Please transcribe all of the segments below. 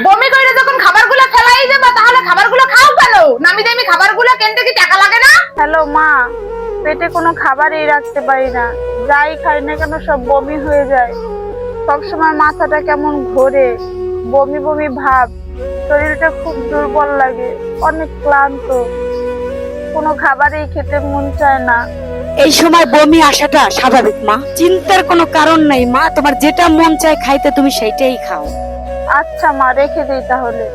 বমি করে যখন খাবারগুলো ফেলাই যাবে তাহলে খাবারগুলো খাও কেন? নামি দামি খাবারগুলো কিনতে কি টাকা লাগে না? হ্যালো মা, পেটে কোনো খাবারই রাখতে পারি না, যাই খাই না কেন সব বমি হয়ে যায়। সবসময় মাথাটা কেমন ঘোরে, বমি বমি ভাব, শরীরটা খুব দুর্বল লাগে, অনেক ক্লান্ত, কোনো খাবারই খেতে মন চায় না। এই সময় বমি আসাটা স্বাভাবিক মা, চিন্তার কোনো কারণ নাই মা। তোমার যেটা মন চায় খাইতে তুমি সেইটাই খাও। আচ্ছা মা, রেখে দিই তাহলে।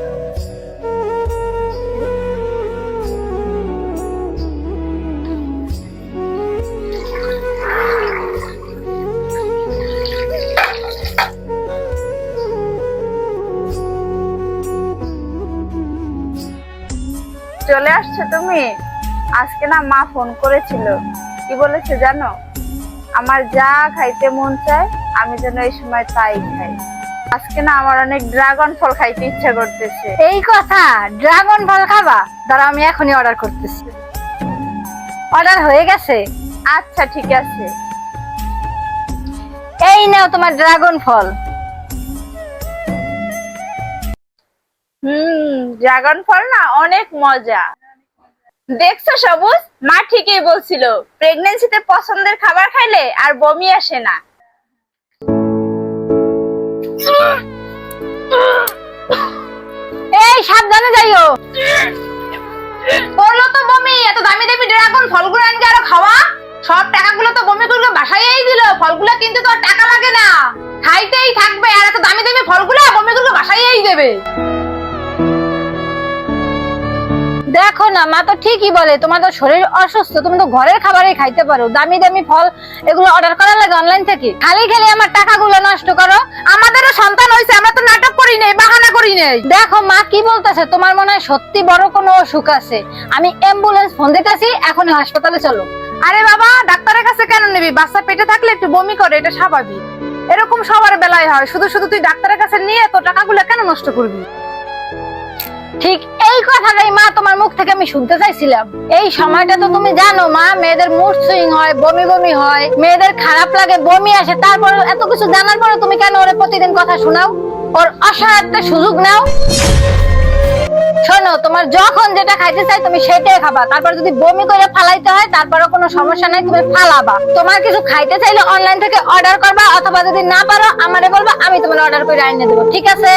চলে আসছো তুমি? আজকে না মা ফোন করেছিল, কি বলেছে জানো? আমার যা খাইতে মন চায় আমি যেন এই সময় তাই খাই। আজকে না আমার অনেক ড্রাগন ফল খাইতে ইচ্ছা করতেছে। এই কথা, ড্রাগন ফল খাবা? দাঁড়াও আমি এখনই অর্ডার করতেছি। অর্ডার হয়ে গেছে? আচ্ছা ঠিক আছে। এই নাও তোমার ড্রাগন ফল। ড্রাগন ফল না অনেক মজা। দেখছো সবুজ, মা ঠিকই বলছিল, প্রেগন্যান্সিতে পছন্দের খাবার খাইলে আর বমি আসে না। এই সাবধানে যাইও। করলো তো বমি, এত দামি দামি ড্রাগন ফলগুলো আনকে আরো খাওয়া। সব টাকাগুলো তো বমি করে বাসায়ই দিল, ফলগুলো কিন্তু তো আর টাকা লাগে না, খাইতেই থাকবে। আর এত দামি দামি ফলগুলো বমি করে বাসায়ই দেবে। দেখো না, মা তো ঠিকই বলে, তোমার তো শরীর অসুস্থ, তুমি তো ঘরের খাবারই খাইতে পারো। দামি দামি ফল এগুলো অর্ডার করা লাগে অনলাইন থেকে? খালি খালি আমার টাকাগুলো নষ্ট করো। আমাদেরও সন্তান হয়েছে, আমরা তো নাটক করি নাই, বাহানা করি নাই। দেখো মা কি বলতেছে, তোমার মনে হয় সত্যি বড় কোনো অসুখ আছে। আমি অ্যাম্বুলেন্স ফোন দিতেছি, এখনই হাসপাতালে চলো। আরে বাবা, ডাক্তারের কাছে কেন নিবি? বাচ্চা পেটে থাকলে একটু বমি করে, এটা স্বাভাবিক। এরকম সবার বেলায় হয়, শুধু শুধু তুই ডাক্তারের কাছে নিয়ে তো টাকাগুলো কেন নষ্ট করবি? ঠিক এই কথাটাই মা তোমার মুখ থেকে আমি শুনতে চাইছিলাম। এই সময়টা তো তুমি জানো মা, মেয়েদের মুড সুইং হয়, বমি বমি হয়, মেয়েদের খারাপ লাগে, বমি আসে। তারপর এত কিছু জানার পরে তুমি কেন ওরে প্রতিদিন কথা শোনাও? ওর অসহায়ত্বের সুযোগ নাও। শোনো, তোমার যখন যেটা খাইতে চাই তুমি সেটাই খাবা। তারপর যদি বমি করে ফালাইতে হয় তারপরও কোনো সমস্যা নাই, তুমি ফালাবা। তোমার কিছু খাইতে চাইলে অনলাইন থেকে অর্ডার করবা, অথবা যদি না পারো আমারে বলবা, আমি তোমার অর্ডার করে এনে দেবো, ঠিক আছে?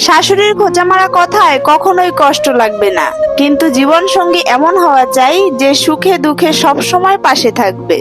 শাশুড়ির খোঁচা মারা কথায় কখনোই কষ্ট লাগবে না, কিন্তু জীবন সঙ্গী এমন হওয়া চাই যে সুখে দুঃখে সব সময় পাশে থাকবে।